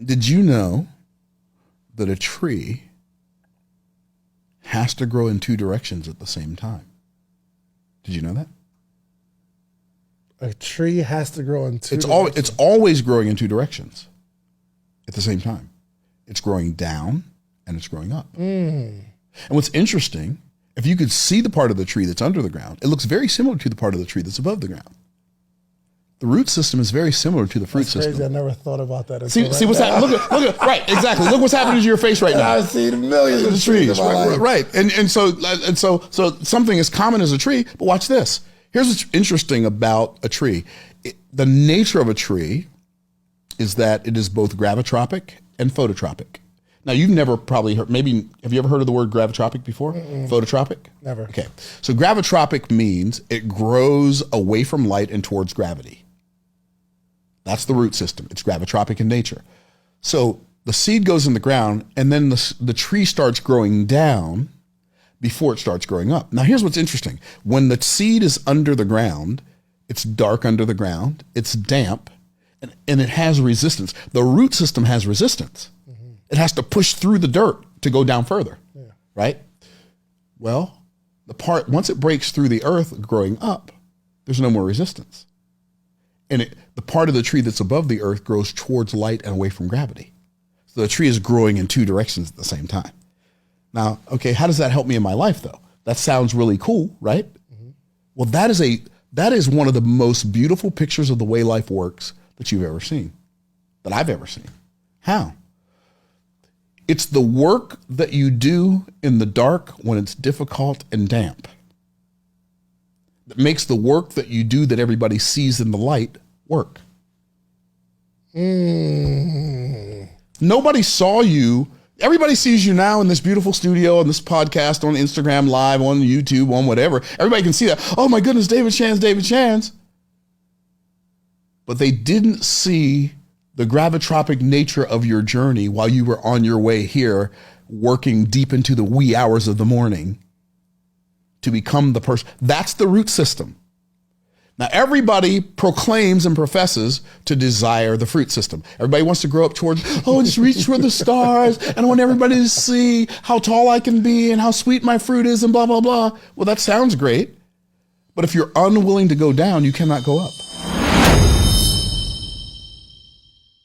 Did you know that a tree has to grow in two directions at the same time? Did you know that? A tree has to grow in two directions. It's always growing in two directions at the same time. It's growing down and it's growing up. And what's interesting, if you could see the part of the tree that's under the ground, it looks very similar to the part of the tree that's above the ground. The root system is very similar to the fruit system. Crazy. I never thought about that. See what's happening? Look at right, exactly. Look what's happening to your face right now. I've seen millions of trees. Right. And so something as common as a tree, but watch this. Here's what's interesting about a tree. The nature of a tree is that it is both gravitropic and phototropic. Now, you've never probably heard, maybe, have you ever heard of the word gravitropic before? Phototropic? Never. Okay. So gravitropic means it grows away from light and towards gravity. That's the root system. It's gravitropic in nature. So the seed goes in the ground and then the tree starts growing down before it starts growing up. Now, here's what's interesting. When the seed is under the ground, it's dark under the ground, it's damp, and it has resistance. The root system has resistance. It has to push through the dirt to go down further, right? Well, once it breaks through the earth growing up, there's no more resistance. And the part of the tree that's above the earth grows towards light and away from gravity. So the tree is growing in two directions at the same time. Now, okay, how does that help me in my life though? That sounds really cool, right? Well, that is one of the most beautiful pictures of the way life works that you've ever seen, that I've ever seen. How? It's the work that you do in the dark when it's difficult and damp that makes the work that you do that everybody sees in the light work. Nobody saw you. Everybody sees you now in this beautiful studio, on this podcast, on Instagram Live, on YouTube, on whatever. Everybody can see that. Oh my goodness, David Shands. But they didn't see the gravitropic nature of your journey while you were on your way here, working deep into the wee hours of the morning to become the person. That's the root system. Now, everybody proclaims and professes to desire the fruit system. Everybody wants to grow up towards, just reach for the stars, and I want everybody to see how tall I can be and how sweet my fruit is and blah, blah, blah. Well, that sounds great. But if you're unwilling to go down, you cannot go up.